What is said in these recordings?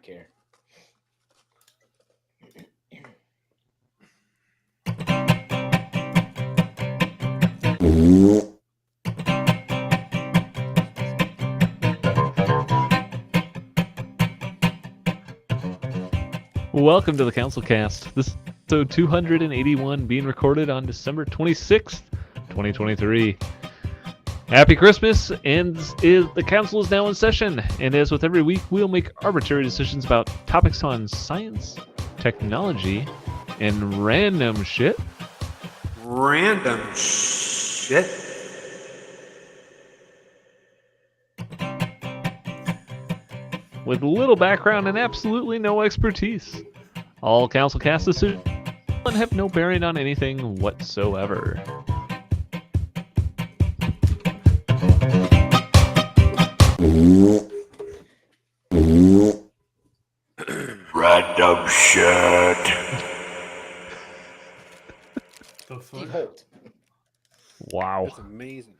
care. Welcome to the CouncilCast. This is episode 281, being recorded on December 26th, 2023. Happy Christmas, and the council is now in session. And as with every week, we'll make arbitrary decisions about topics on science, technology, and random shit. Random shit. With little background and absolutely no expertise. All CouncilCast decisions have no bearing on anything whatsoever. Random shit. Steve Holt. Wow. That's amazing.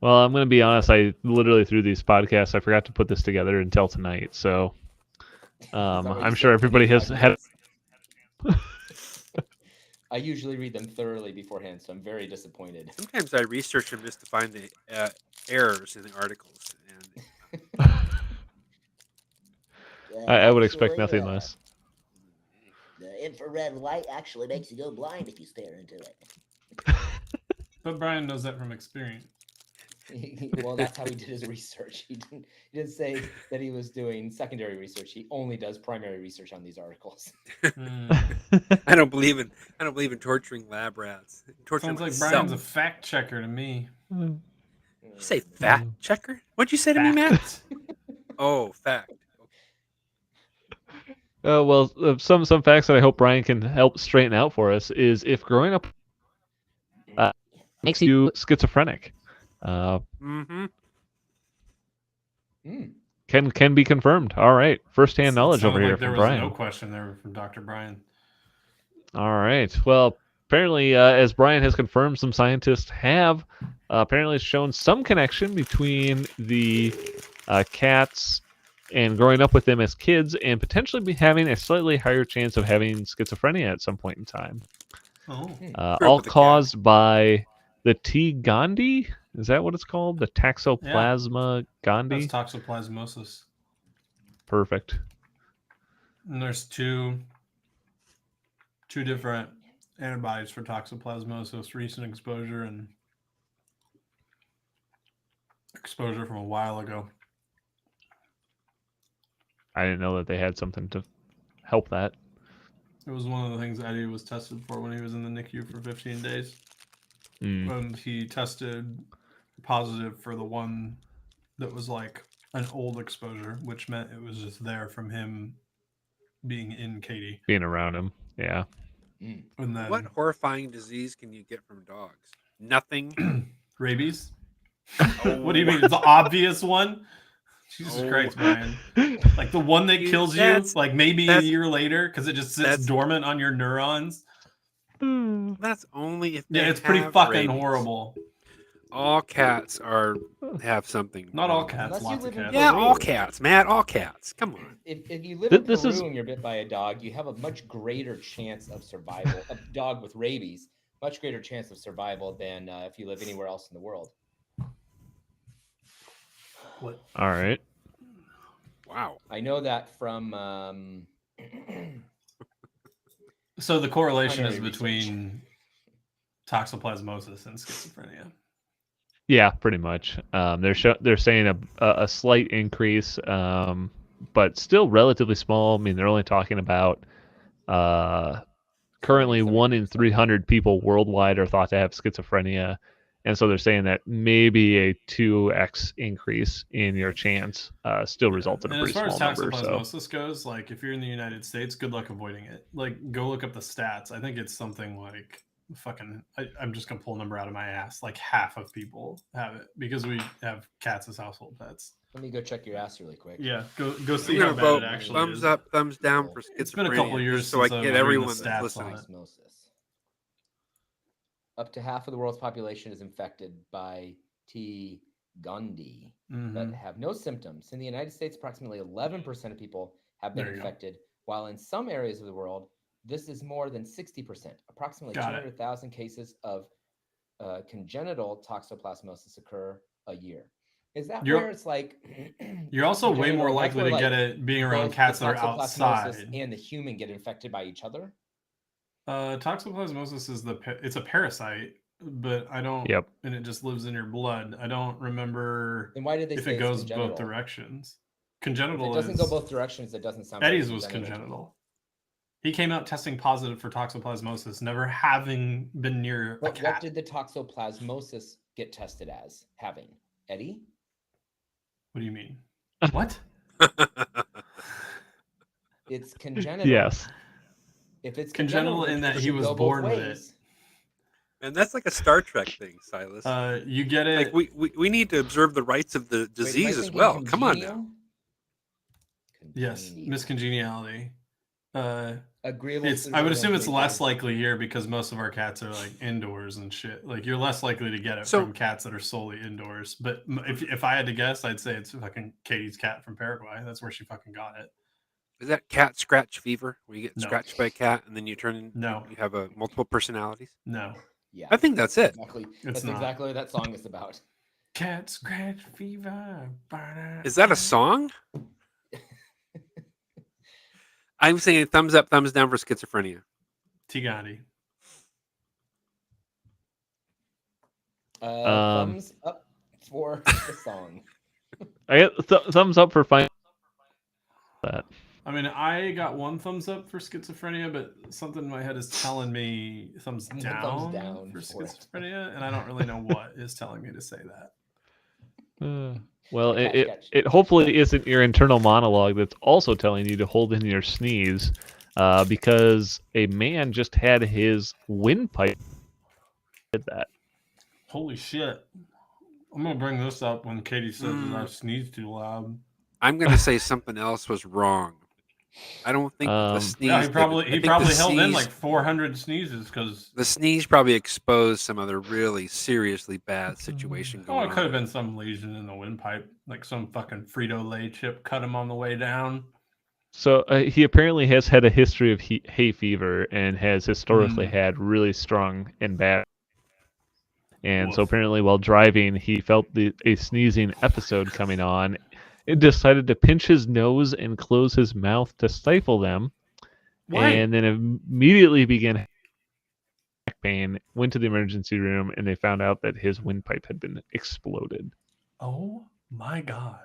Well, I'm going to be honest. I literally through these podcasts, I forgot to put this together until tonight. So I'm sure everybody has had. I usually read them thoroughly beforehand, so I'm very disappointed. Sometimes I research them just to find the errors in the articles. And I would expect nothing less. The infrared light actually makes you go blind if you stare into it. But Brian knows that from experience. Well, that's how he did his research. He didn't say that he was doing secondary research. He only does primary research on these articles. I don't believe in torturing lab rats. Torturing Sounds like myself. Brian's a fact checker to me. You say fact checker? What'd you say to me, Matt? Oh, fact. Well, some facts that I hope Brian can help straighten out for us is if growing up makes you schizophrenic. Can be confirmed. All right, first-hand knowledge over here there from was Brian. no question there from Dr. Brian. All right. Well, apparently, as Brian has confirmed, some scientists have apparently shown some connection between the cats and growing up with them as kids, and potentially be having a slightly higher chance of having schizophrenia at some point in time. Oh, All caused by the T. gondii. Is that what it's called? The Toxoplasma gondii? that's toxoplasmosis. Perfect. And there's two different antibodies for toxoplasmosis: recent exposure and exposure from a while ago. I didn't know that they had something to help that. It was one of the things Eddie was tested for when he was in the NICU for 15 days. And he tested positive for the one that was like an old exposure, which meant it was just there from him being in Katie. Being around him, yeah. And then, what horrifying disease can you get from dogs? Nothing. Rabies? What do you mean? It's the obvious one? Jesus Christ, Brian. Like the one that kills you, like maybe a year later, because it just sits dormant on your neurons. That's only if they it's pretty have fucking rabies. Horrible. All cats have something. Not all cats. Unless lots of cats. Yeah, all cats, Matt. All cats. Come on. If you live in Peru and you're bit by a dog, you have a much greater chance of survival. A dog with rabies, much greater chance of survival than if you live anywhere else in the world. What? All right. Wow. I know that from. So the correlation is between toxoplasmosis and schizophrenia. Yeah, pretty much. They're saying a slight increase, but still relatively small. I mean, they're only talking about currently 1 in 300 people worldwide are thought to have schizophrenia, and so they're saying that maybe a 2x increase in your chance still results in a pretty small number. As far as toxoplasmosis goes, like if you're in the United States, good luck avoiding it. Like go look up the stats. I think it's something like I'm just gonna pull a number out of my ass. Like half of people have it because we have cats as household pets. Let me go check your ass really quick. Yeah, go see how bad it actually thumbs is. Up, thumbs down for schizophrenia. It's been a couple of years so I since get everyone that's listening. Up to half of the world's population is infected by T. Gandhi Mhm. that have no symptoms. In the United States, approximately 11% of people have been There you go. infected, while in some areas of the world, this is more than 60%. Approximately Got it. 200,000 cases of congenital toxoplasmosis occur a year. Is that You're- where it's like You're also way more congenital, that's likely where, to get like, it being around both cats the that are toxoplasmosis outside. and the human get infected by each other? Toxoplasmosis is it's a parasite, but I don't. Yep. And it just lives in your blood. I don't remember Then why did they if say it it's goes congenital? both directions. If Congenital it doesn't is go both directions, it doesn't sound very Eddie's was congenital to me. congenital. He came out testing positive for toxoplasmosis, never having been near a But cat. what did the toxoplasmosis get tested as having? Eddie? What do you mean? What? It's congenital. Yes. If it's Congenital then in that it he should was go both born with it. ways. And that's like a Star Trek thing, Silas. You get it. Like we need to observe the rights of the Wait, am I disease as thinking well. Come on now. congenial? Yes, Congenial. miscongeniality. Agreeable. I would assume it's suitable, less mature. likely here because most of our cats are like indoors and shit. Like you're less likely to get it So- from cats that are solely indoors. But if I had to guess, I'd say it's fucking Katie's cat from Paraguay. That's where she fucking got it. Is that cat scratch fever, where you get No. scratched by a cat and then you turn? No. You have multiple personalities. No, Yeah, I think that's it. exactly. It's That's not. exactly what that song is about. cat scratch fever. Is that a song? I'm saying thumbs up, thumbs down for schizophrenia. Tigandi. Thumbs up for the song. I get thumbs up for finding that. I mean, I got one thumbs up for schizophrenia, but something in my head is telling me thumbs down for for it. schizophrenia, and I don't really know what is telling me to say that. Well, Catch. it hopefully isn't your internal monologue that's also telling you to hold in your sneeze, because a man just had his windpipe did that. Holy shit. I'm going to bring this up when Katie says that I sneeze too loud. I'm going to say something else was wrong. I don't think the sneeze. Yeah, he probably held in sneeze, like 400 sneezes because the sneeze probably exposed some other really seriously bad situation going on. it could have been some lesion in the windpipe, like some fucking Frito-Lay chip cut him on the way down. So he apparently has had a history of hay fever and has historically had really strong and bad. And so apparently while driving, he felt a sneezing episode coming on. It decided to pinch his nose and close his mouth to stifle them. Why? And then immediately began back pain, went to the emergency room, and they found out that his windpipe had been exploded. Oh my god.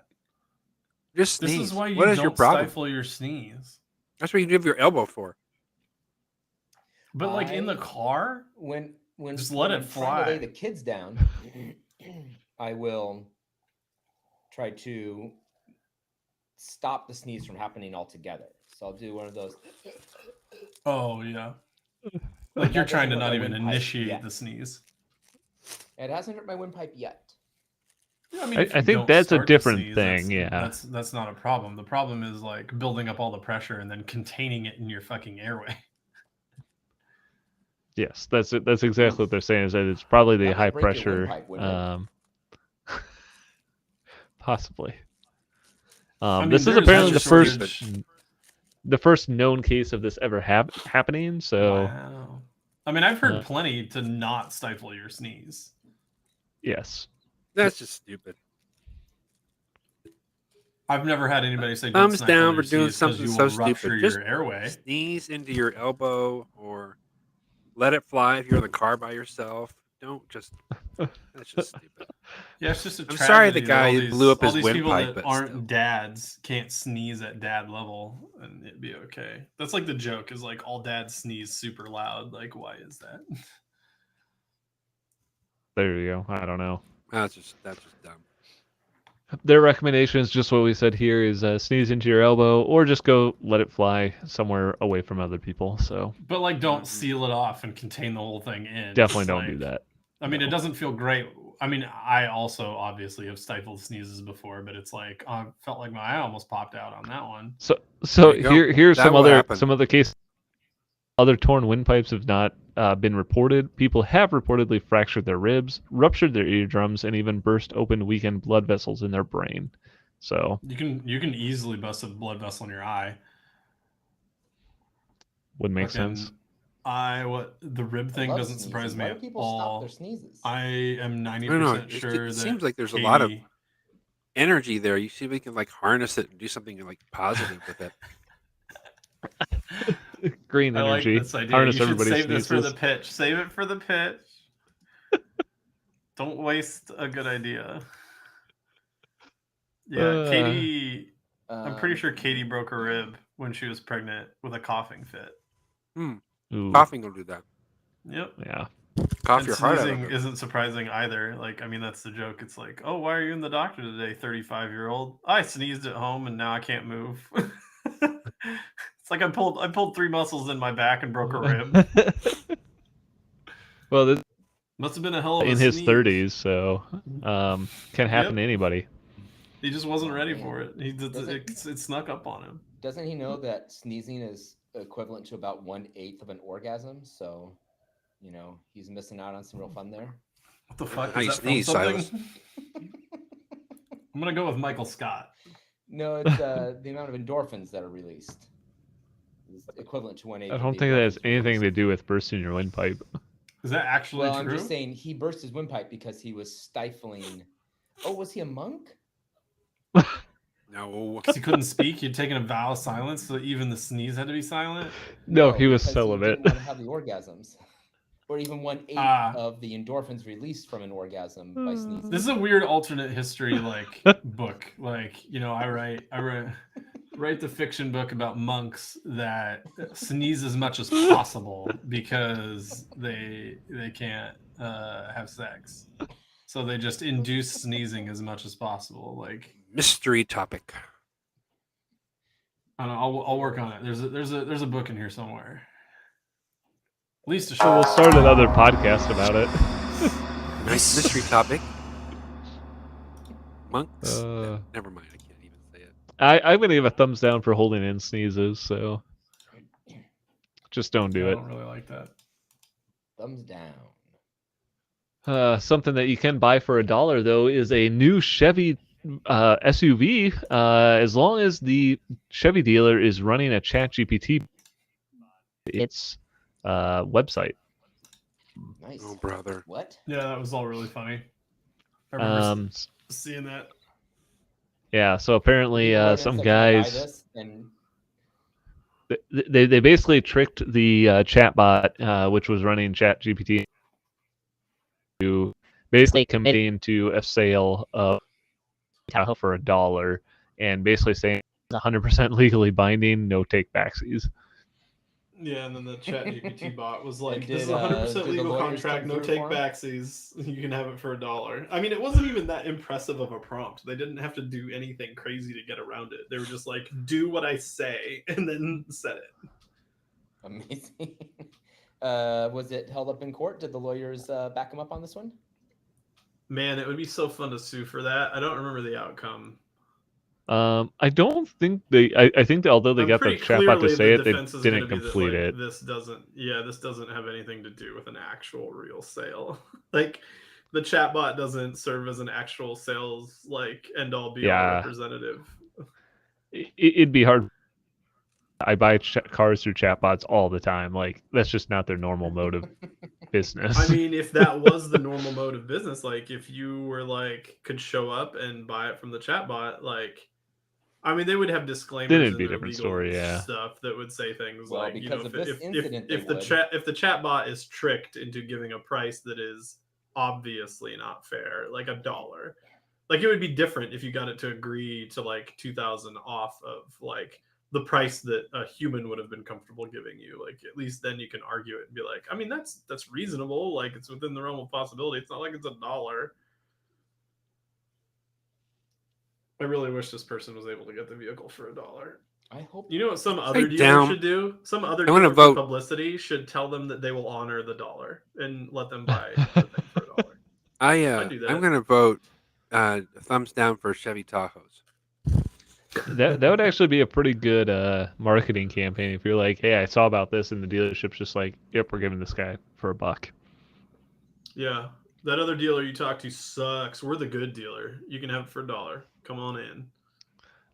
Just sneeze. This is why you what is don't your problem? stifle your sneeze. That's what you give your elbow for. But like in the car? When just let it I'm trying to lay fly. the kids down, I will try to stop the sneeze from happening altogether. So I'll do one of those. Oh yeah. Like That you're trying to doesn't hurt not my even windpipe initiate yet. the sneeze. It hasn't hurt my windpipe yet. Yeah, I mean, I think that's a different thing. Yeah, that's not a problem. The problem is like building up all the pressure and then containing it in your fucking airway. yes, that's it. That's exactly what they're saying. Is that it's probably the That might high break your pressure, windpipe, wouldn't possibly. I mean, This is there's apparently the such a first shortage. the first known case of this ever happening. So Wow. I mean, I've heard plenty to not stifle your sneeze. yes, That's just stupid. I've never had anybody say Thumbs don't down stifle for doing your sneeze 'cause something you so will rupture stupid. your Just airway. sneeze into your elbow or let it fly if you're in the car by yourself. Don't just. That's just stupid. Yeah, it's just a I'm sorry the tragedy that guy all these, blew up all his these people windpipe, that but aren't still. dads can't sneeze at dad level and it'd be okay. That's like the joke is like all dads sneeze super loud. Like, why is that? there you go. I don't know. That's just dumb. Their recommendation is just what we said here: is sneeze into your elbow, or just go let it fly somewhere away from other people. So, but like, don't seal it off and contain the whole thing in. definitely don't do that. I mean, it doesn't feel great. I mean, I also obviously have stifled sneezes before, but it's like I felt like my eye almost popped out on that one. So here's That some will happen. other cases. Other torn windpipes have not been reported. People have reportedly fractured their ribs, ruptured their eardrums, and even burst open weakened blood vessels in their brain. So you can easily bust a blood vessel in your eye. would make Fucking sense. what the rib I thing love doesn't sneezing. surprise me Why do at people stop their all. sneezes? I am I don't know. 90% sure It that seems like there's a Katie, lot of energy there. You see, we can like harness it and do something like positive with it. Green I like energy. this idea. Harness You should everybody's save this for the sneezes. pitch. Save it for the pitch. Don't waste a good idea. Yeah, Katie. I'm pretty sure Katie broke her rib when she was pregnant with a coughing fit. Ooh, Coughing will do that. Yep. yeah. Cough And your heart out of sneezing it. isn't surprising either. Like, I mean, that's the joke. It's like, oh, why are you in the doctor today, 35-year-old? I sneezed at home and now I can't move. It's like I pulled 3 muscles in my back and broke a rib. Well, this Must have been a hell of a in his sneeze. 30s, so can happen to anybody. He just wasn't Oh, ready man. for it. It snuck up on him. Doesn't he know that sneezing is equivalent to about 1/8 of an orgasm? So, you know, he's missing out on some real fun there. What the fuck? How Is you that from sneeze, something? Silas? I'm gonna go with Michael Scott. No, it's the amount of endorphins that are released is equivalent to 1/8. I don't think that has anything to do with bursting your windpipe. Is that actually Well, true? I'm just saying he burst his windpipe because he was stifling. Oh, was he a monk? No. Because he couldn't speak, he'd taken a vow of silence, so even the sneeze had to be silent. No, he was because celibate. He didn't want to have the orgasms, or even 1/8 of the endorphins released from an orgasm by sneezing. This is a weird alternate history book. Like, you know, I write the fiction book about monks that sneeze as much as possible because they can't have sex, so they just induce sneezing as much as possible. Like, Mystery topic. I don't know. I'll work on it. There's a book in here somewhere. At least a So we'll start another podcast about it. Nice mystery topic. Monks. Uh, Never mind. I can't even say it. I'm gonna give a thumbs down for holding in sneezes. So just don't do I it. don't really like that. Thumbs down. Something that you can buy for $1 though is a new Chevy SUV. As long as the Chevy dealer is running a ChatGPT, its website. Nice. Oh, brother. What? Yeah, that was all really funny. I remember seeing that. Yeah, so apparently People some that can buy guys this and they basically tricked the chatbot, which was running ChatGPT, to basically committing to a sale of Tahoe for $1, and basically saying 100% legally binding, no take backsies. Yeah, and then the ChatGPT bot was like, And "This is did, 100% did the legal lawyers contract, come no through take for 'em? backsies. You can have it for $1." I mean, it wasn't even that impressive of a prompt. They didn't have to do anything crazy to get around it. They were just like, "Do what I say," and then said it. Amazing. Was it held up in court? Did the lawyers back him up on this one? Man, it would be so fun to sue for that. I don't remember the outcome. I don't think I think that although they got the pretty chatbot to clearly say the it, they defense is gonna didn't be that, complete like, it. this doesn't have anything to do with an actual real sale. Like, the chatbot doesn't serve as an actual sales end all be all representative. It'd be hard. I buy cars through chatbots all the time. Like, that's just not their normal mode of business. I mean, if that was the normal mode of business, like if you were could show up and buy it from the chatbot, I mean, they would have disclaimers then it'd in be a their different legal story. Yeah. stuff that would say things Well, like, you know, because of this incident, if the chatbot is tricked into giving a price that is obviously not fair, like $1, like it would be different if you got it to agree to $2,000 off of the price that a human would have been comfortable giving you. Like, at least then you can argue it and be like, I mean, that's reasonable. Like, it's within the realm of possibility. It's not like it's $1. I really wish this person was able to get the vehicle for $1. I hope. You know what some other dealer down. should do? Some other I wanna dealer for vote. publicity should tell them that they will honor the $1 and let them buy the thing for $1. I'd do that. I'm gonna vote thumbs down for Chevy Tahoes. That would actually be a pretty good marketing campaign if you're like, hey, I saw about this, and the dealership's just like, yep, we're giving this guy for $1. Yeah. That other dealer you talked to sucks. We're the good dealer. You can have it for $1. Come on in.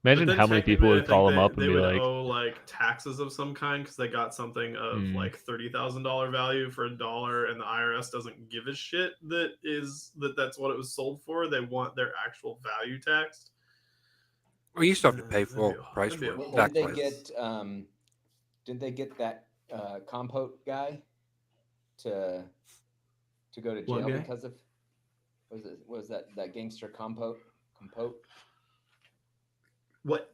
But Imagine then how many people technically, I would think call him up and they be would like, owe like taxes of some kind because they got something of Hmm. like $30,000 value for $1, and the IRS doesn't give a shit that's what it was sold for. They want their actual value taxed. Well, you still have to pay That'd full be a- price that'd be a for it. whole Did they Tax-wise. mess. get did they get that compote guy to go to What jail guy? because of was that gangster compote? What?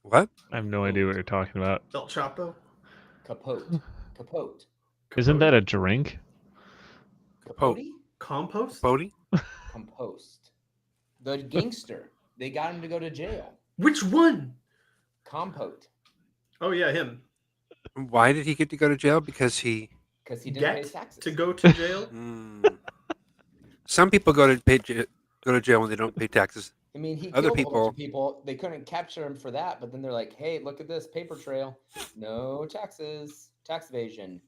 What? I have no idea what you're talking about. El Chapo? Capote. Isn't that Capote? a drink? Capote. Capote? Compost? Capote? Compost. The gangster. They got him to go to jail. Which one? Compote. Oh yeah, him. Why did he get to go to jail? Because he. Because he didn't pay Get his taxes. to go to jail? Some people go to jail when they don't pay taxes. I mean, he Other killed a bunch of people- people. They couldn't capture him for that, but then they're like, hey, look at this paper trail. No taxes. Tax evasion.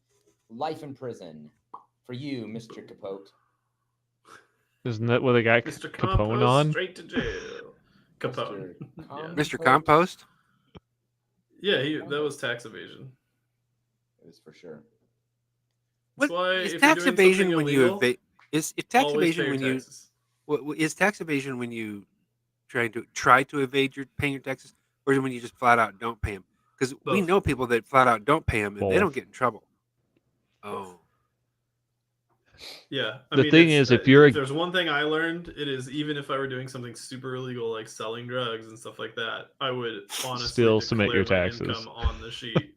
Life in prison. For you, Mr. Capote. Isn't that what they got Mr. Capone Compost on? straight to jail. Capone. Yeah. Mr. Compost? Yeah, that was tax evasion. It was for sure. That's What why is if tax you're doing something evasion when you illegal, evade? Is tax always pay evasion your when you? taxes. What is tax evasion when you try to evade your paying your taxes, or is it when you just flat out don't pay them? Because we Both. know people that flat out don't pay them and they don't Both. get in trouble. Oh, Yeah, I The mean, thing it's, is, if you're if there's one thing I learned, it is even if I were doing something super illegal like selling drugs and stuff like that, I would honestly Still submit your declare my taxes. income on the sheet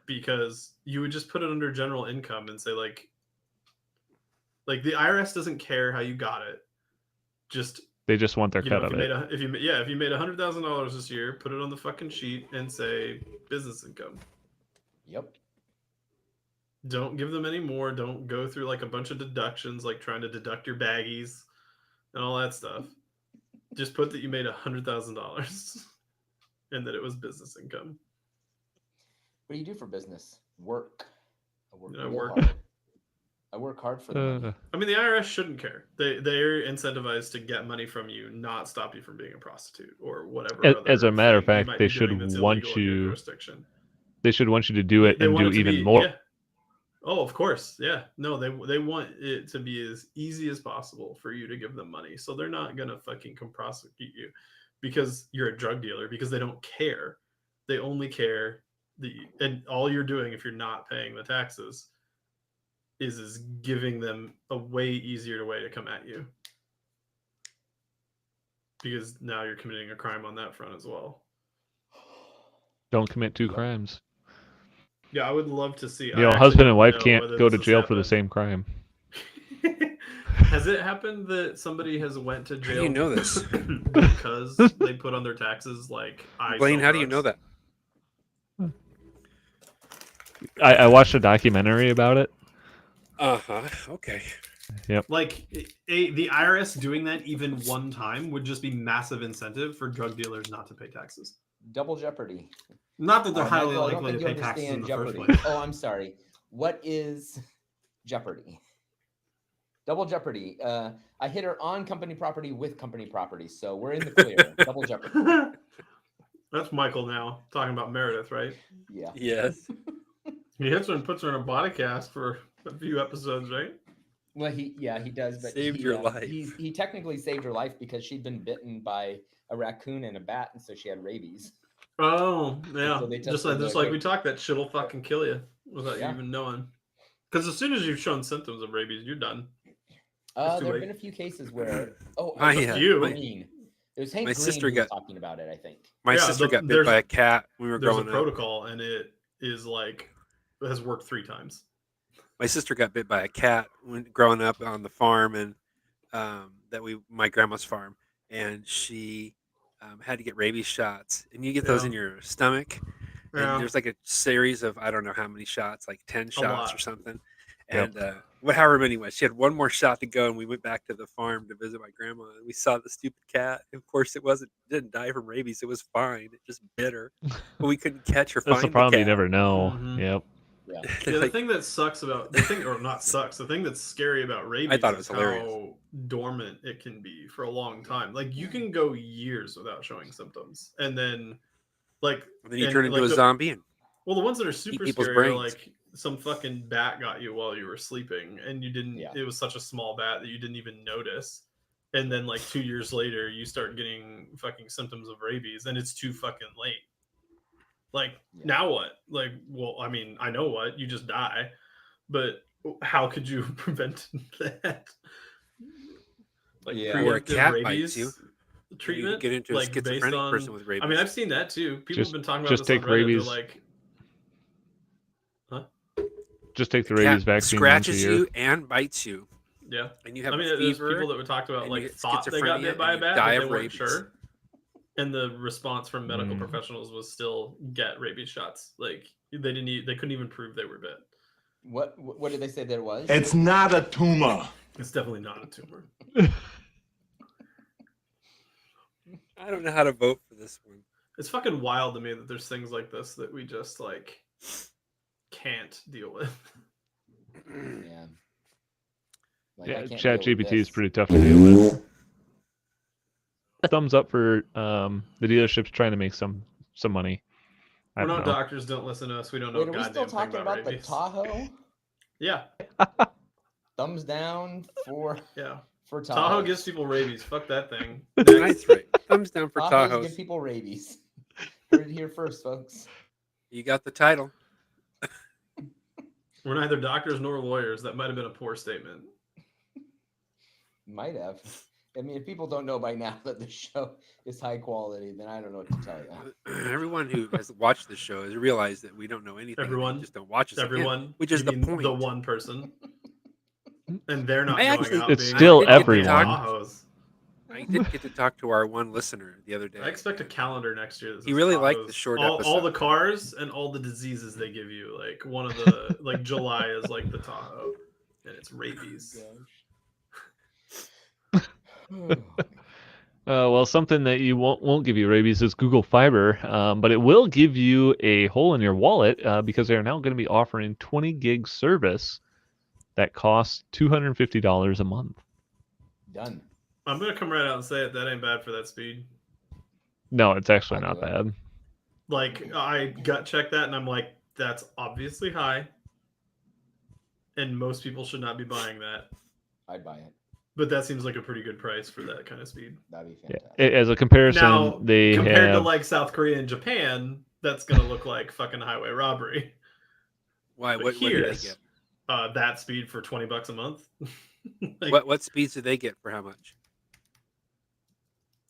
because you would just put it under general income and say like the IRS doesn't care how you got it. Just They just want their you know, cut if of you it. if you made $100,000 this year, put it on the fucking sheet and say business income. Yep. Don't give them any more. Don't go through like a bunch of deductions, like trying to deduct your baggies and all that stuff. Just put that you made $100,000 and that it was business income. What do you do for business? Work. I work. I real work. hard. I work hard for the money. I mean, the IRS shouldn't care. They're incentivized to get money from you, not stop you from being a prostitute or whatever. As a matter of thing you fact, might they be doing should that's want illegal in your you. jurisdiction. They should want you to do it They and want do it to even be, more. Yeah. Oh, of course. Yeah. No, they want it to be as easy as possible for you to give them money. So they're not going to fucking come prosecute you because you're a drug dealer, because they don't care. They only care and all you're doing if you're not paying the taxes is giving them a way easier way to come at you. Because now you're committing a crime on that front as well. Don't commit two crimes. Yeah, I would love to see. You know, husband and wife can't go to jail for the same crime. Has it happened that somebody has went to jail? How do you know this? Because they put on their taxes like Blaine, how do you know that? I watched a documentary about it. Okay. Yep. Like the IRS doing that even one time would just be massive incentive for drug dealers not to pay taxes. Double jeopardy. Not that they're highly Michael, I don't likely to think pay you taxes in understand the first jeopardy. place. Oh, I'm sorry. What is jeopardy? Double jeopardy. I hit her on company property with company property, so we're in the clear. Double jeopardy. That's Michael now talking about Meredith, right? Yeah. Yes. He hits her and puts her in a body cast for a few episodes, right? Well, he does, but Saved your life. He technically saved her life because she'd been bitten by a raccoon and a bat, and so she had rabies. Oh, yeah. So they Just tested like the- we talked, that shit'll fucking kill you without Yeah. you even knowing. Because as soon as you've shown symptoms of rabies, you're done. It's too There have late. been a few cases where You. Green. It was Hank My Green sister who was got- talking about it, I think. My Yeah, sister got bit there's- by a cat when we were There's a growing up. protocol, and it is like it has worked 3 times. My sister got bit by a cat when growing up on the farm, and my grandma's farm, and she had to get rabies shots, and you get those Yeah. in your stomach, and Yeah. there's like a series of I don't know how many shots, like 10 shots or lot. something, And however many was, she had one more shot to go, and we went back to the farm to visit my grandma. And we saw the stupid cat. Of course, didn't die from rabies. It was fine. It just bit her, but we couldn't catch or That's the find the problem. You cat. never know. Mhm. Yep. Yeah. Yeah, the thing that sucks about the thing, or not sucks, the thing that's scary about rabies thought it is was hilarious. how dormant it can be for a long time. Like you can go years without showing symptoms, and then like And then you and, turn into like, a zombie and well, the ones that are super people's scary are brains. like some fucking bat got you while you were sleeping, and you didn't. Yeah. It was such a small bat that you didn't even notice. And then like 2 years later, you start getting fucking symptoms of rabies, and it's too fucking late. Like Yeah. now what? Like, well, I mean, I know what, you just die, but how could you prevent that? Like Yeah. Or a preemptive cat bites rabies you, treatment, get into a like based schizophrenic on. person with rabies. I mean, I've seen that too. People Just- have been talking about just this on take Reddit. rabies. They're like, Just take the A cat rabies vaccine once a scratches year. you and bites you, yeah. and you have I mean, a there's fever. people that would talk about and like you get thought they got schizophrenia bit by a and you bat, die but they of weren't rabies. sure. And the response from medical Mm. professionals was still get rabies shots. Like they couldn't even prove they were bit. What did they say there was? It's not a tumor. It's definitely not a tumor. I don't know how to vote for this one. It's fucking wild to me that there's things like this that we just like can't deal with. Yeah. Like, Yeah, I can't Chat deal with GPT is this. pretty tough to deal with. Thumbs up for the dealerships trying to make some money. I We're don't not know. doctors. Don't listen to us. We don't know. Wait, are we still goddamn thing talking about the rabies. Tahoe? Yeah, Thumbs down for yeah. Tahoe. Tahoe gives people rabies. Fuck that thing. That's right. Thumbs down for Tahoes Tahoes. give people rabies. Heard it here first, folks. You got the title. We're neither doctors nor lawyers. That might have been a poor statement. Might have. I mean, if people don't know by now that the show is high quality, then I don't know what to tell you. Everyone who has watched the show has realized that we don't know anything. Everyone? They just don't watch us. Everyone, again, which is you the mean point. the one person, and they're not I going actually- out. It's being still like, "Oh, everyone." Tahoes." I did get to talk to our one listener the other day. I expect a calendar next year. That He says really liked Tahoes. the short all episode. the cars and all the diseases they give you. Like one of the like July is like the Tahoe, and it's rabies. Well, something that you won't give you rabies is Google Fiber, but it will give you a hole in your wallet because they are now going to be offering 20 gig service that costs $250 a month. Done. I'm gonna come right out and say it. That ain't bad for that speed. No, it's actually I'll not do it. bad. Like I gut checked that, and I'm like, that's obviously high, and most people should not be buying that. I'd buy it. But that seems like a pretty good price for that kind of speed. That'd be Yeah. fantastic. As a comparison, Now, they compared to have like South Korea and Japan, that's gonna look like fucking highway robbery. Why? But What do here, they get? That speed for $20 a month. Like, What speeds do they get for how much?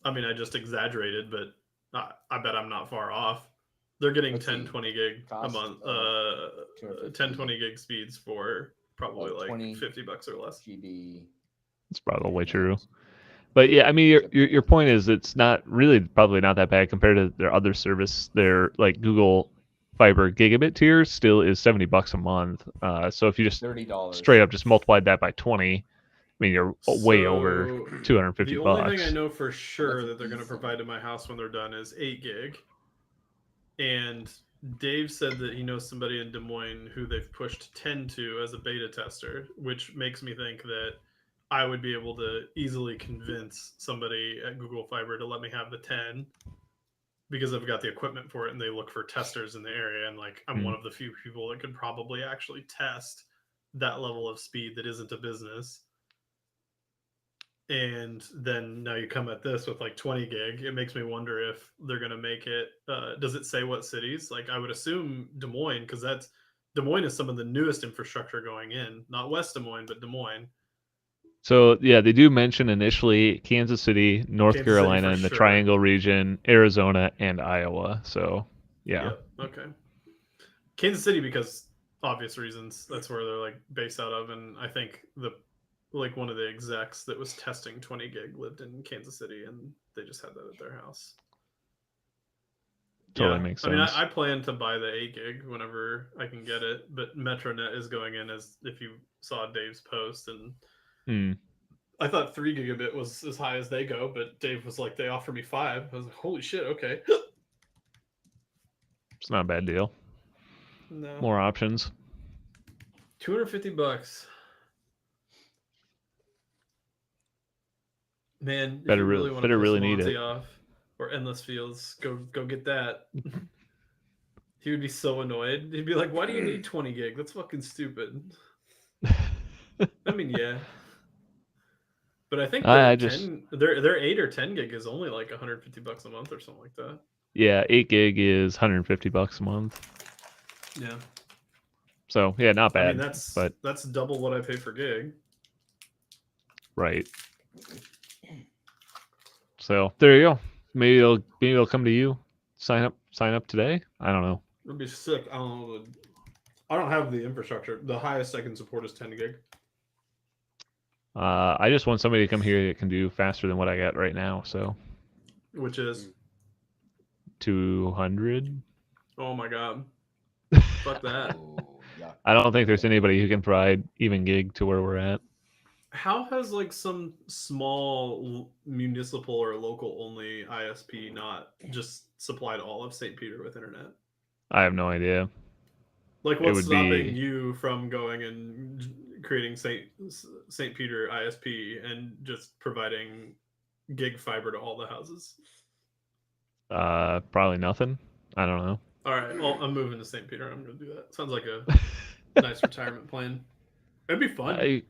I mean, I just exaggerated, but I bet I'm not far off. They're getting Let's 10, see. 20 gig a Cost month, of 10, 250 20 gig speeds for probably of like 20 $50 or less. GB. it's probably true. But yeah, I mean, your point is it's not really probably not that bad compared to their other service. Their like Google Fiber gigabit tier still is $70 a month. So if you just $30. straight up just multiplied that by 20, I mean you're way over So, 250 The bucks. only thing I know for sure That's that they're going to easy. provide to my house when they're done is 8 gig. And Dave said that he knows somebody in Des Moines who they've pushed 10 to as a beta tester, which makes me think that I would be able to easily convince somebody at Google Fiber to let me have the 10 because I've got the equipment for it and they look for testers in the area. And like, I'm one of the few people that could probably actually test that level of speed that isn't a business. And then now you come at this with like 20 gig. It makes me wonder if they're going to make it. Does it say what cities? Like I would assume Des Moines, because Des Moines is some of the newest infrastructure going in. Not West Des Moines, but Des Moines. So yeah, they do mention initially Kansas City, North Kansas City Carolina, for and the sure. Triangle region, Arizona, and Iowa. So yeah, Yep, okay. Kansas City, because obvious reasons. That's where they're like based out of, and I think one of the execs that was testing 20 gig lived in Kansas City, and they just had that at their house. totally makes sense. I mean, I plan to buy the 8 gig whenever I can get it, but MetroNet is going in, as if you saw Dave's post, and I thought 3 gigabit was as high as they go, but Dave was like, they offer me 5. I was like, holy shit, okay. It's not a bad deal. No. More options. $250. Man, Better if you really want to better piss really need Monty it. off, or Endless Fields, go get that. He would be so annoyed. He'd be like, "Why do you need 20 gig? That's fucking stupid." I mean, yeah, but I think I their just 10, their 8 or 10 gig is only like $150 a month or something like that. yeah, 8 gig is $150 a month. Yeah. So yeah, not bad. I mean, that's double what I pay for gig. Right. So there you go. Maybe it'll come to you. Sign up today. I don't know. It'd be sick. I don't know. I don't have the infrastructure. The highest I can support is 10 gig. I just want somebody to come here that can do faster than what I got right now. So Which is 200. Oh my god. Fuck that. Oh, yeah. I don't think there's anybody who can provide even gig to where we're at. How has like some small municipal or local only ISP not just supplied all of St. Peter with internet? I have no idea. Like, It what's would stopping be- you from going and creating St. Peter ISP and just providing gig fiber to all the houses? Probably nothing. I don't know. All right, well, I'm moving to St. Peter. I'm going to do that. Sounds like a nice retirement plan. It'd be fun. I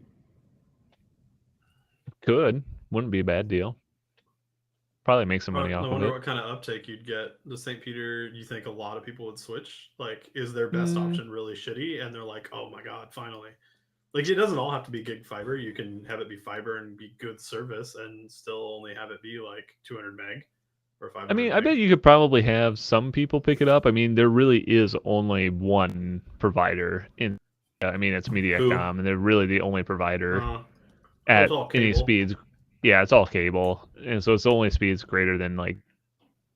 wouldn't be a bad deal. Probably make some money I off of wonder it. what kind of uptake you'd get. The St. Peter, you think a lot of people would switch? Like, is their best option really shitty? And they're like, oh my god, finally. Like, it doesn't all have to be gig fiber. You can have it be fiber and be good service and still only have it be like 200 meg or 500 I mean, I meg. bet you could probably have some people pick it up. I mean, there really is only one provider in. I mean, it's Mediacom, and they're really the only provider at it's all any cable. speeds. Yeah, it's all cable, and so it's only speeds greater than like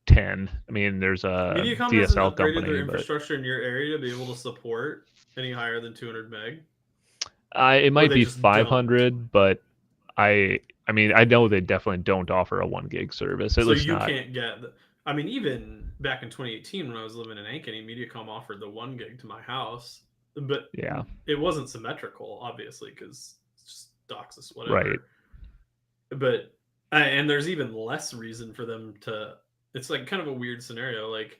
10. I mean, there's a Mediacom hasn't DSL upgraded company, their but infrastructure in your area to be able to support any higher than 200 meg. it might they be just 500. But I mean, I know they definitely don't offer a 1 gig service. At So least you not. can't get. I mean, even back in 2018 when I was living in Ankeny, Mediacom offered the 1 gig to my house, but Yeah. it wasn't symmetrical, obviously, because it's just DOCSIS, whatever. Right. But and there's even less reason for them to. It's like kind of a weird scenario. Like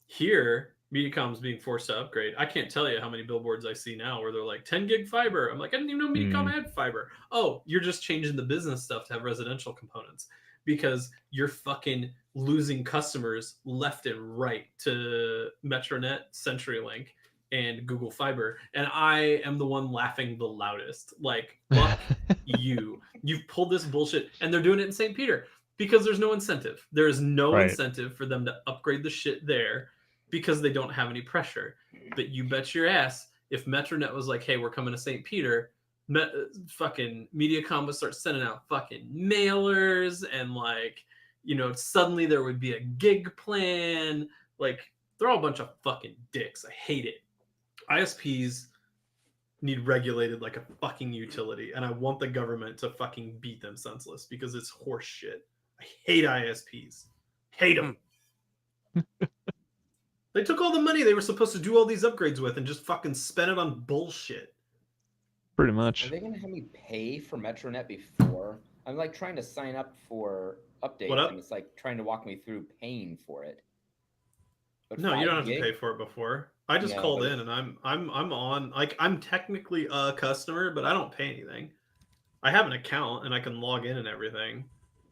here, Mediacom's being forced to upgrade. I can't tell you how many billboards I see now where they're like 10 gig fiber. I'm like, I didn't even know Mediacom had fiber. Oh, you're just changing the business stuff to have residential components because you're fucking losing customers left and right to Metronet, CenturyLink, and Google Fiber. And I am the one laughing the loudest. Like, fuck you. You've pulled this bullshit. And they're doing it in St. Peter because there's no incentive. There is no Right. incentive for them to upgrade the shit there because they don't have any pressure. But you bet your ass, if Metronet was like, hey, we're coming to St. Peter, fucking Mediacom would start sending out fucking mailers and like, you know, suddenly there would be a gig plan. Like, they're all a bunch of fucking dicks. I hate it. ISPs need regulated like a fucking utility, and I want the government to fucking beat them senseless because it's horse shit. I hate ISPs. Hate them. They took all the money they were supposed to do all these upgrades with and just fucking spent it on bullshit. Pretty Are much. they gonna have me pay for MetroNet before? I'm like trying to sign up for updates, What up? and it's like trying to walk me through paying for it. But No, you don't 5 have to gig? pay for it before. I just No, called but in and I'm on, like, I'm technically a customer, but I don't pay anything. I have an account and I can log in and everything,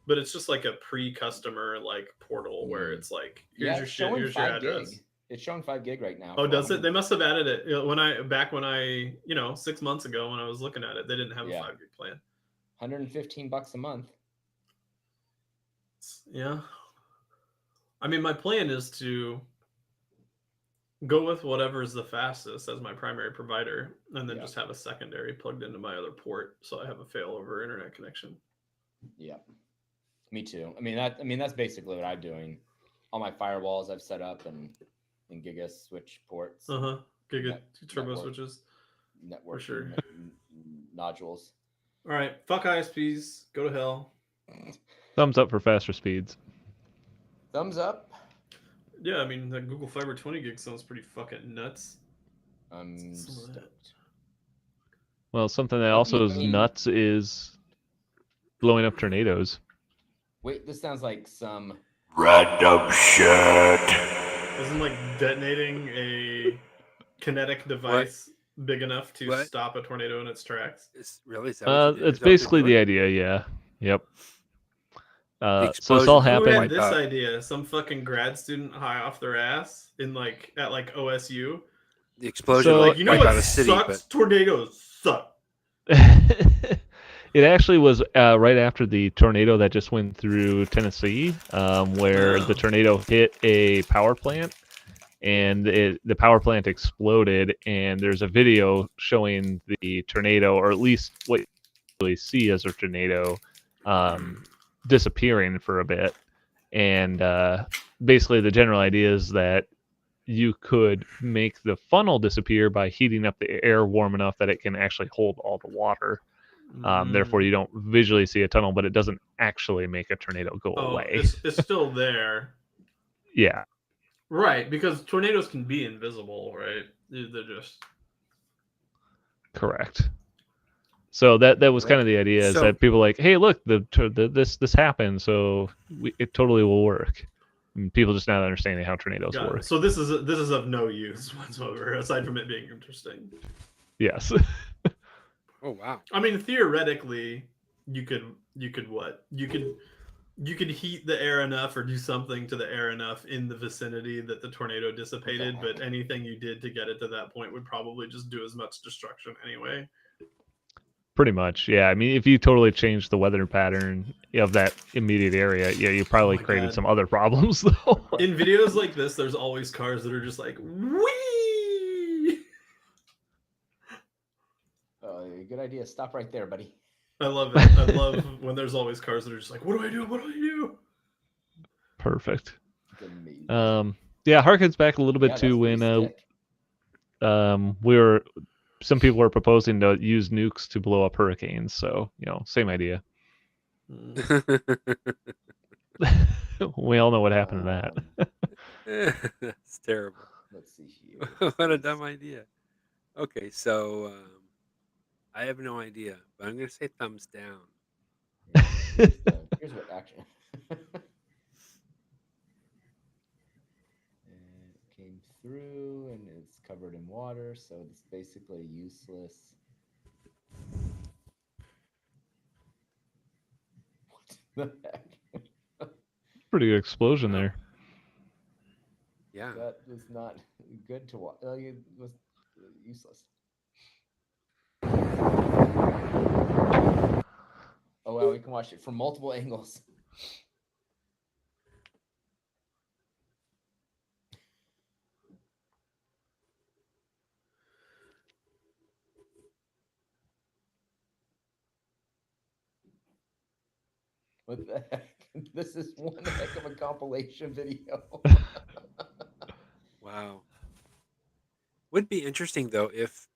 but it's just like a pre-customer like portal where it's like, here's your it's shit, showing here's your 5 address. gig. It's showing 5 gig right now. Oh, for does it? They 100 must have added it. You know, when I 6 months ago when I was looking at it, they didn't have Yeah. a 5 gig plan. $115 a month. Yeah. I mean, my plan is to go with whatever is the fastest as my primary provider, and then Yeah. just have a secondary plugged into my other port, so I have a failover internet connection. Yeah. Me too. I mean that's basically what I'm doing. all my firewalls I've set up and Giga switch ports, Giga Net- turbo network. switches. network sure. nodules. All right, fuck ISPs. Go to hell. Thumbs up for faster speeds. Thumbs up. Yeah, I mean that Google Fiber 20 gig sounds pretty fucking nuts. I'm Some of that. stoked. Well, something that also is nuts is blowing up tornadoes. Wait, this sounds like some Random shit. Isn't like detonating a kinetic device big enough to What? stop a tornado in its tracks? Is really? Is that what you did? It's Is that what you're basically the doing? idea, yeah. Yep. So this explosion all who Who happened. had Wipe this out. idea? Some fucking grad student high off their ass in at OSU. The explosion So- like Like, you know wipe what out a city, sucks? Tornadoes suck. It actually was right after the tornado that just went through Tennessee, where the tornado hit a power plant, and the power plant exploded. And there's a video showing the tornado, or at least what you really see as a tornado, disappearing for a bit. And basically, the general idea is that you could make the funnel disappear by heating up the air warm enough that it can actually hold all the water. Therefore, you don't visually see a tunnel, but it doesn't actually make a tornado go away. It's still there. Yeah, Right, because tornadoes can be invisible, right? They're just... correct. So that was kind of the idea, is So- that people are like, hey, look, this happened, so it totally will work. And people just not understanding how tornadoes Got it. work. So this is of no use whatsoever, aside from it being interesting. Yes. Oh wow. I mean, theoretically, you could what? You could heat the air enough or do something to the air enough in the vicinity that the tornado dissipated, but anything you did to get it to that point would probably just do as much destruction anyway. Pretty much, yeah. I mean, if you totally change the weather pattern of that immediate area, yeah, you probably my created God. some other problems, though. In videos like this, there's always cars that are just like, wee! good idea. Stop right there, buddy. I love it. I love when there's always cars that are just like, what do I do? What do I do? Perfect. It's amazing. Yeah, harkens back a little bit Yeah, to that's pretty when sick. some people were proposing to use nukes to blow up hurricanes. So same idea. We all know what happened to that. That's terrible. Let's see here. What a dumb idea. Okay, so I have no idea, but I'm gonna say thumbs down. Here's what action. It came through and it's covered in water, so it's basically useless. What the heck? Pretty good explosion Wow. there. Yeah. That was not good to watch. It was useless. Oh wow, we can watch it from multiple angles. What the heck? This is one heck of a compilation video. Wow. Would be interesting though if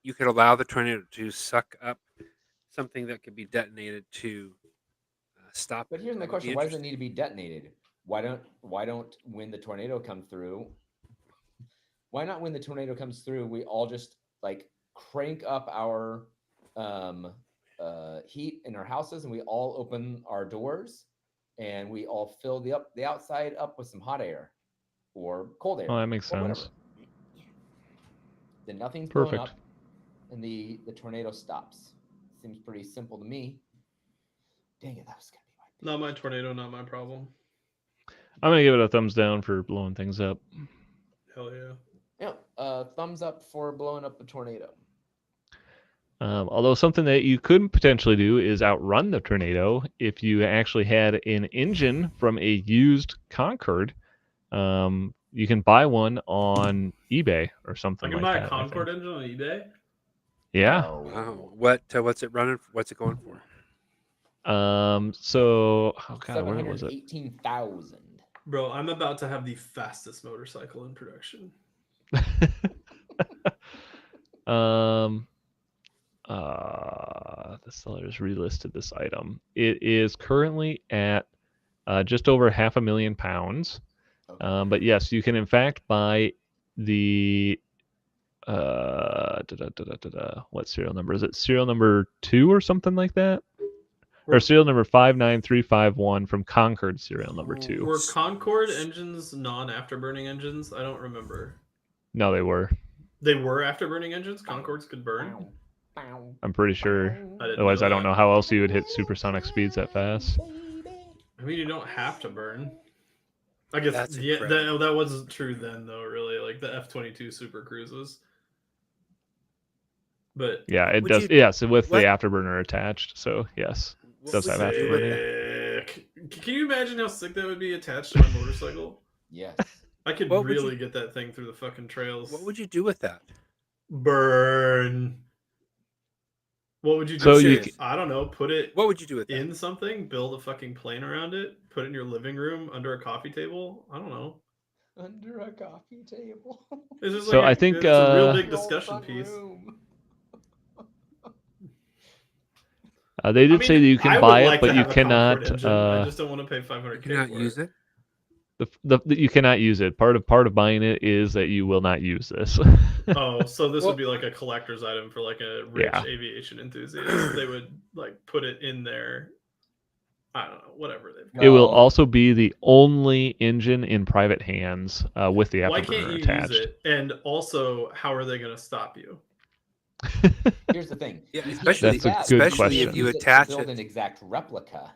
you could allow the tornado to suck up something that could be detonated to stop. But it. here's my That would be question: why does it interesting. need to be detonated? Why don't when the tornado comes through? Why not when the tornado comes through, we all just like crank up our heat in our houses, and we all open our doors, and we all fill the outside up with some hot air or cold air. Oh, that makes or whatever. sense. Then nothing's blown Perfect. up, and the tornado stops. Seems pretty simple to me. Dang it, that was gonna be my. Not my tornado, not my problem. I'm gonna give it a thumbs down for blowing things up. Hell yeah. Yeah, thumbs up for blowing up a tornado. Although something that you could potentially do is outrun the tornado if you actually had an engine from a used Concorde. You can buy one on eBay or something I can like buy that. a Concorde engine on eBay. Yeah. Oh. Wow. What's it running? What's it going for? So, oh god, where was it? 718,000. Bro, I'm about to have the fastest motorcycle in production. The seller has relisted this item. It is currently at just over £500,000. Okay. But yes, you can in fact buy the what serial number is it? Serial number 2 or something like that, or serial number 59351 from Concord serial number 2. Were Concorde engines non-afterburning engines? I don't remember. No, they were. They were afterburning engines. Concords could burn. I'm pretty sure. Otherwise, I don't know how else you would hit supersonic speeds that fast. I mean, you don't have to burn. I guess That's yeah, incredible. that was true then, though. Really, like the F-22 Super Cruises. But Yeah, it Would does. you- Yes, with what- the afterburner attached. So yes, What does would have you do with afterburning. sick. Can you imagine how sick that would be attached to my motorcycle? Yes. I could What would really you- get that thing through the fucking trails. What would you do with that? Burn. What would you do? So you I don't know. Put it What would you do with that? in something. Build a fucking plane around it. Put it in your living room under a coffee table. I don't know. Under a coffee table. It's just So like I think, it's a real big The old discussion front piece. room. They did I say mean, that you I can would buy like it, to but you have a cannot. Concorde engine. I just don't want to pay 500K You cannot for use it. You cannot use it. Part of buying it is that you will not use this. Oh, so this Well- would be like a collector's item for like a rich Yeah. aviation enthusiast. They would like put it in their, I don't know, whatever they've got. It will No. also be the only engine in private hands with the Why can't afterburner you attached. use it? And also, how are they going to stop you? Here's the thing. Yeah, You especially- can't That's a good especially question. if you use it to attach build it. an exact replica.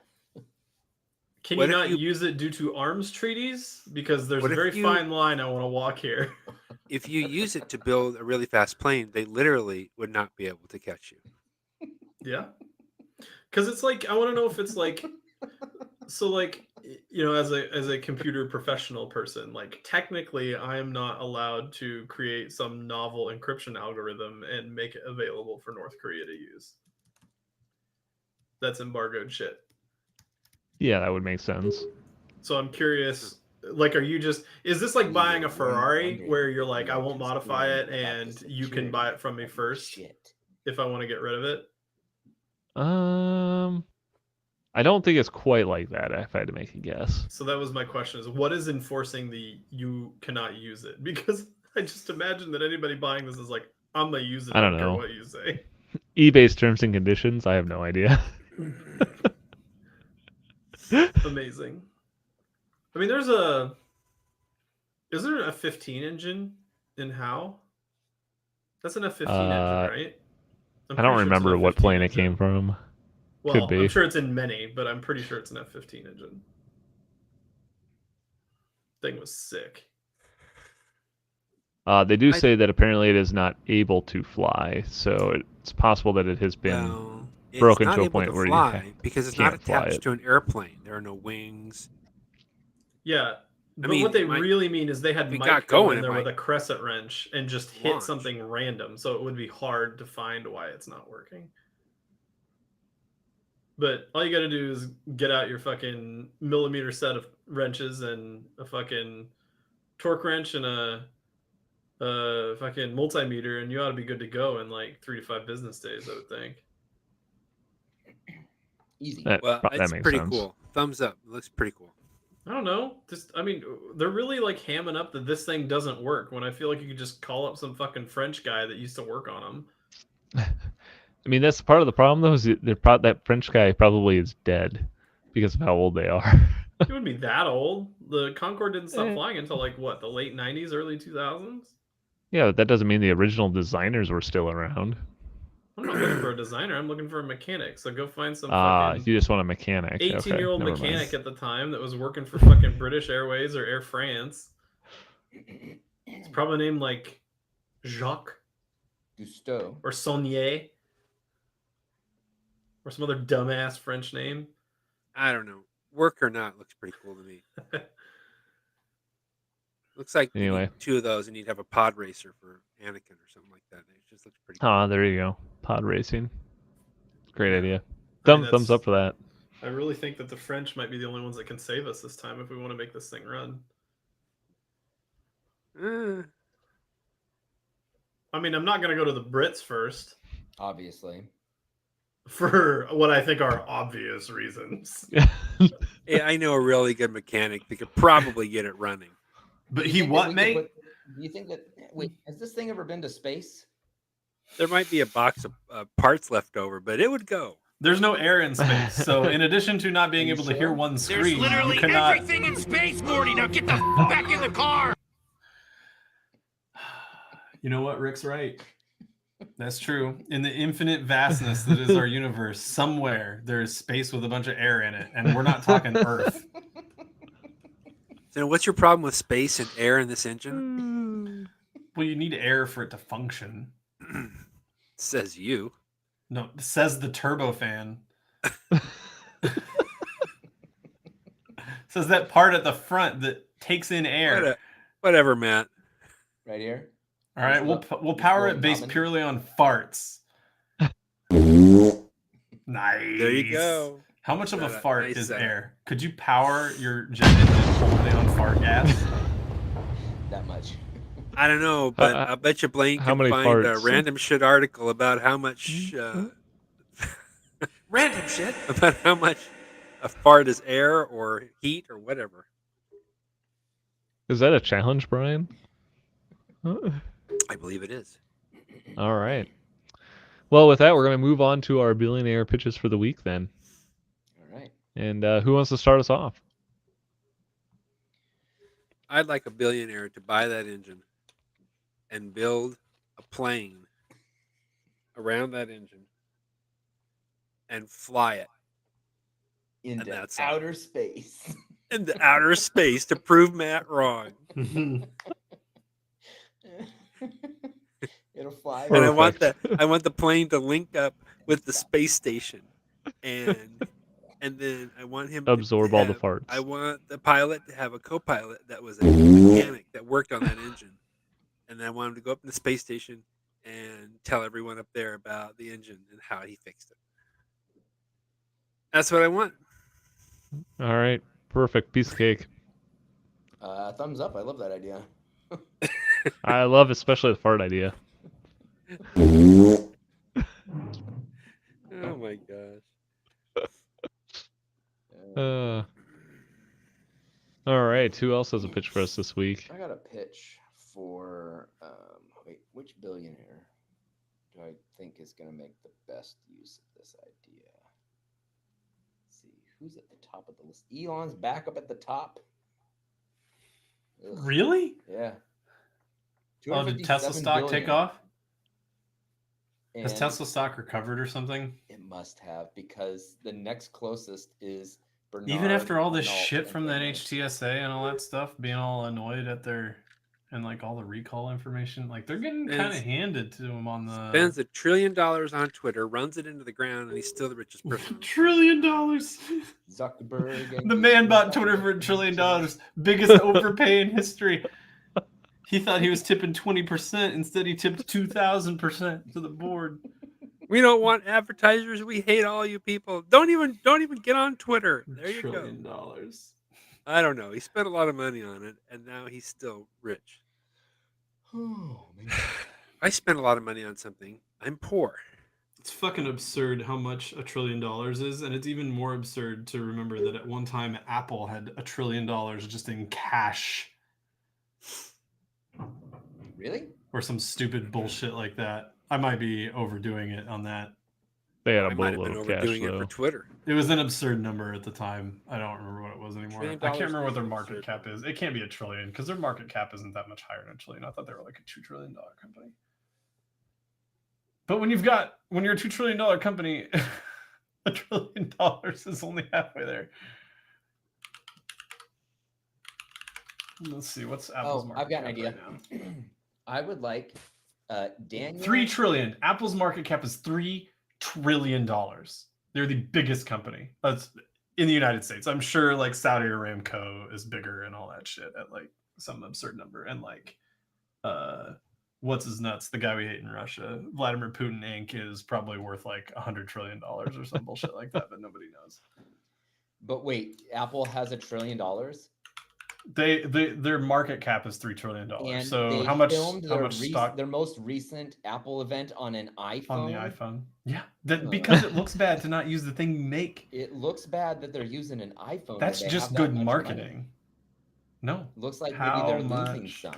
Can What you if not you- use it due to arms treaties? Because there's What a if very you- fine line I want to walk here. If you use it to build a really fast plane, they literally would not be able to catch you. Yeah. Because it's like, I want to know if it's like, so like, you know, as a computer professional person, like technically I am not allowed to create some novel encryption algorithm and make it available for North Korea to use. That's embargoed shit. Yeah, that would make sense. So I'm curious, like, is this like We buying a were Ferrari wondering where you're if like, you I were won't modify it considering about the and you can buy it from me security first Shit. if I want to get rid of it? I don't think it's quite like that. If I had to make a guess. So that was my question: is what is enforcing the you cannot use it? Because I just imagine that anybody buying this is like, I'm gonna use it. I don't care know. what you say. eBay's terms and conditions. I have no idea. Amazing. I mean, is there an F-15 engine in HAL? That's an F-15 engine, right? I'm I don't pretty sure it's an remember what F-15 plane it engine. came from. Well, Could be. I'm sure it's in many, but I'm pretty sure it's an F-15 engine. Thing was sick. They do I- say that apparently it is not able to fly, so it's possible that it has been. Well, it's broken not to a able point to where you fly because it's not can't fly attached it. to an airplane. There are no wings. Yeah, but mean, what they it might- really mean is they had if it Mike got go going, in it there with might a crescent wrench and just hit launch. something random, so it would be hard to find why it's not working. But all you got to do is get out your fucking millimeter set of wrenches and a fucking torque wrench and a fucking multimeter, and you ought to be good to go in like 3 to 5 business days, I would think. Easy. Well, that it's makes pretty sense. cool. Thumbs up. It looks pretty cool. I don't know. I mean, they're really like hamming up that this thing doesn't work when I feel like you could just call up some fucking French guy that used to work on them. I mean, that's part of the problem, though. Is that French guy probably is dead because of how old they are. It wouldn't be that old. The Concorde didn't stop Eh. flying until like what, the late 90s, early 2000s? Yeah, but that doesn't mean the original designers were still around. I'm not looking for a designer. I'm looking for a mechanic. So go find some Ah, fucking you just want a mechanic. 18-year-old okay, never mind. mechanic at the time that was working for fucking British Airways or Air France. It's probably named like Jacques Gusteau. or Saunier or some other dumbass French name. I don't know. Work or not, looks pretty cool to me. Looks like you need Anyway. 2 of those, and you'd have a pod racer for Anakin or something like that. It just looks pretty cool. Ah, there you go. Pod racing. Great Yeah. idea. I mean, Thumbs up for that. I really think that the French might be the only ones that can save us this time if we want to make this thing run. I mean, I'm not going to go to the Brits first. Obviously. For what I think are obvious reasons. Yeah, I know a really good mechanic that could probably get it running. But he what, mate? Do you think that... Wait, has this thing ever been to space? There might be a box of parts left over, but it would go. There's no air in space, so in addition to not being able to hear one scream, There's literally you cannot... everything in space, Morty. Now get the back in the car. You know what? Rick's right. That's true. In the infinite vastness that is our universe, somewhere there is space with a bunch of air in it, and we're not talking Earth. So what's your problem with space and air in this engine? Well, you need air for it to function. Says you. No, says the turbofan. Says that part at the front that takes in air. Whatever, Matt. Right here. All right, we'll power it based purely on farts. Nice. There you go. How much of a fart is air? Could you power your jet engine only on fart gas? That much. I don't know, but I bet you Blaine can find a random shit article about how much random shit about how much a fart is air or heat or whatever. Is that a challenge, Brian? I believe it is. All right. Well, with that, we're going to move on to our billionaire pitches for the week then. All right. And who wants to start us off? I'd like a billionaire to buy that engine and build a plane around that engine and fly it into outer space. Into outer space to prove Matt wrong. It'll fly. And I want the plane to link up with the space station, and then I want him absorb to all the farts. I want the pilot to have a co-pilot that was a mechanic that worked on that engine, and then I want him to go up in the space station and tell everyone up there about the engine and how he fixed it. That's what I want. All right, perfect. Piece of cake. Thumbs up. I love that idea. I love especially the fart idea. Oh my gosh. All right, who else has a pitch for us this week? I got a pitch for wait, which billionaire do I think is going to make the best use of this idea? Let's see, who's at the top of the list? Elon's back up at the top. Ugh. Really? Yeah. Oh, did Tesla stock take off? And has Tesla stock recovered or something? It must have, because the next closest is Bernard. Even after all this Arnault shit from the and NHTSA and all that stuff, being all annoyed at their and like all the recall information, like they're getting kind of handed to him on the spends $1 trillion on Twitter, runs it into the ground, and he's still the richest person. $1 trillion. Zuckerberg. The man bought Twitter for $1 trillion. Biggest overpay in history. He thought he was tipping 20%. Instead, he tipped 2,000% to the board. We don't want advertisers. We hate all you people. Don't even get on Twitter. There you go. $1 trillion. I don't know. He spent a lot of money on it, and now he's still rich. Oh, man. I spent a lot of money on something. I'm poor. It's fucking absurd how much $1 trillion is, and it's even more absurd to remember that at one time Apple had $1 trillion just in cash. Really? Or some stupid bullshit like that. I might be overdoing it on that. They had a might have been boatload of cash, overdoing it though. for Twitter. It was an absurd number at the time. I don't remember what it was anymore. $1 I can't remember what their is market absurd. cap is. It can't be $1 trillion because their market cap isn't that much higher than $1 trillion. I thought they were like a $2 trillion company. But when you're a $2 trillion company, $1 trillion is only halfway there. Let's see, what's Apple's market I've got an cap idea. right now? I would like Daniel. $3 trillion. Apple's market cap is $3 trillion. They're the biggest company. That's in the United States. I'm sure like Saudi Aramco is bigger and all that shit at like some absurd number. And like what's his nuts? The guy we hate in Russia, Vladimir Putin Inc. is probably worth like $100 trillion or some bullshit like that, but nobody knows. But wait, Apple has $1 trillion, Their market cap is $3 trillion. and So they how much filmed their, stock their most recent Apple event on an iPhone. on the iPhone? Yeah, because it looks bad to not use the thing you make. It looks bad that they're using an iPhone. That's that they just have good that much marketing. money. No, Looks like How maybe they're losing much? some.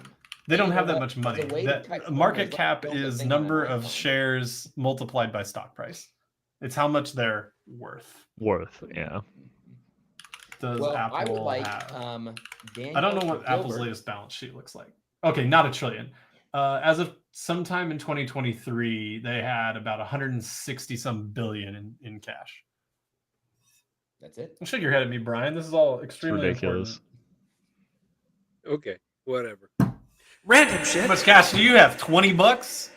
they Hey, don't you have know that what? much As a money. way to That cut market corners, cap let's build a is thing on an number of iPhone. shares multiplied by stock price. It's how much they're worth. Yeah. Does Well, Apple I would like have? Daniel I don't know what Apple's Gilbert. latest balance sheet looks like. Okay, not $1 trillion. As of sometime in 2023, they had about 160 some billion in cash. That's it. Don't shake your head at me, Brian. This is all extremely ridiculous. important. Okay, whatever. Random shit. How much cash do you have? $20?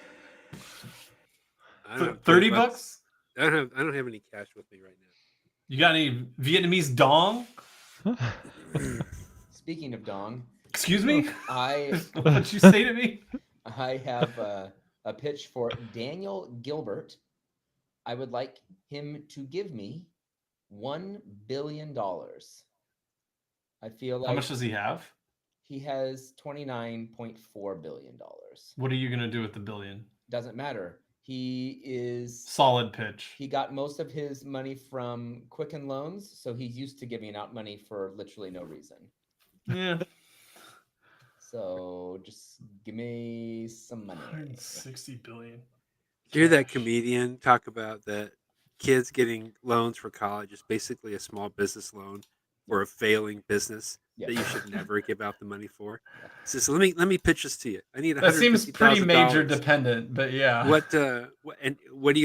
I don't have 30 $20. bucks? I don't have any cash with me right now. You got any Vietnamese dong? Speaking of dong, Excuse me? What'd you say to me? I have a pitch for Daniel Gilbert. I would like him to give me $1 billion. I feel like How much does he have? he has $29.4 billion. What are you going to do with the billion? Doesn't matter. He is Solid pitch. He got most of his money from Quicken Loans, so he's used to giving out money for literally no reason. Yeah. So just give me some money. 160 billion. Hear that comedian talk about that kids getting loans for college is basically a small business loan for a failing business that you should never give out the money for. So let me pitch this to you. I need That seems pretty major $150,000. dependent, but yeah. What are you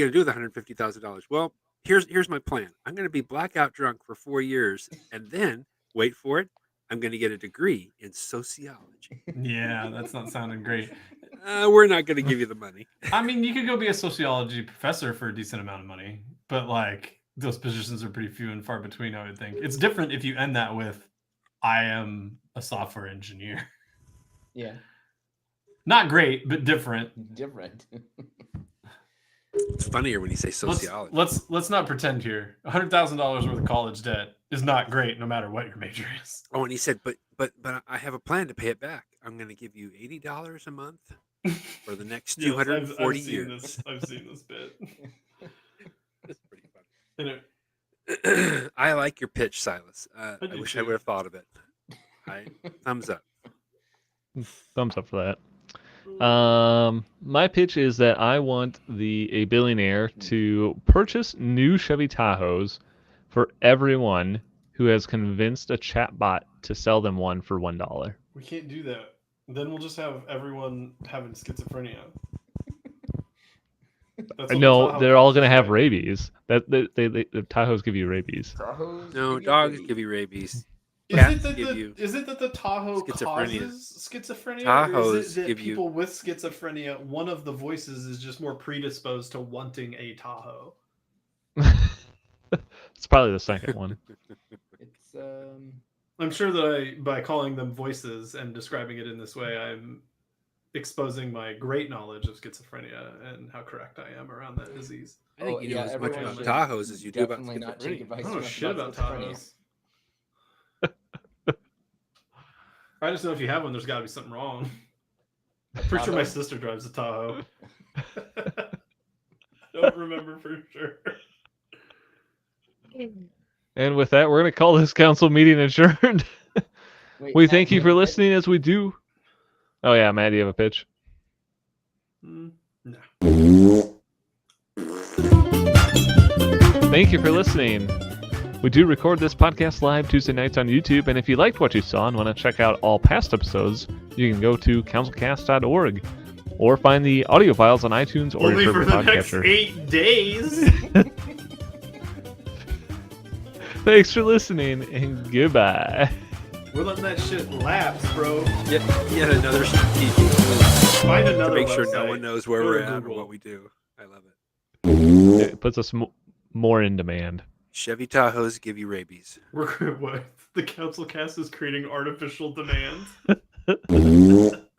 gonna do with $150,000? Well, here's my plan. I'm gonna be blackout drunk for 4 years, and then wait for it. I'm gonna get a degree in sociology. Yeah, that's not sounding great. We're not gonna give you the money. I mean, you could go be a sociology professor for a decent amount of money, but like those positions are pretty few and far between, I would think. It's different if you end that with, I am a software engineer. Yeah. Not great, but different. Different. It's funnier when you say sociology. Let's not pretend here. $100,000 worth of college debt is not great, no matter what your major is. Oh, and he said, but I have a plan to pay it back. I'm going to give you $80 a month for the next 240 years. I've seen this bit. That's pretty funny. I like your pitch, Silas. I wish I would have thought of it. Thumbs up. Thumbs up for that. My pitch is that I want a billionaire to purchase new Chevy Tahoes for everyone who has convinced a chatbot to sell them one for $1. We can't do that. Then we'll just have everyone having schizophrenia. No, they're all gonna have rabies. The Tahoes give you rabies. No, dogs give you rabies. Is it that the Tahoe schizophrenia. causes schizophrenia? Tahoes or is it that give you- people with schizophrenia, one of the voices is just more predisposed to wanting a Tahoe? It's probably the second one. It's I'm sure that by calling them voices and describing it in this way, I'm exposing my great knowledge of schizophrenia and how correct I am around that disease. I think you know as much everyone about should Tahoes as you do about definitely not take schizophrenia. advice I don't know from us shit about schizophrenia. Tahoes. I just know if you have one, there's got to be something wrong. I'm pretty sure my sister drives a Tahoe. I don't remember for sure. And with that, we're going to call this council meeting adjourned. Wait, We Matt, thank do you for have a pitch? listening as we do. Oh, yeah, Matt, do you have a pitch? No. Thank you for listening. We do record this podcast live Tuesday nights on YouTube, and if you liked what you saw and want to check out all past episodes, you can go to councilcast.org or find the audio files on iTunes or Only your for favorite the next podcatcher. 8 days. Thanks for listening, and goodbye. We're letting that shit lapse, bro. Yet another strategic move Find to another make sure website. no one knows where Go we're to at or Google. what we do. I love it. It puts us more in demand. Chevy Tahoes give you rabies. What? The council cast is creating artificial demand.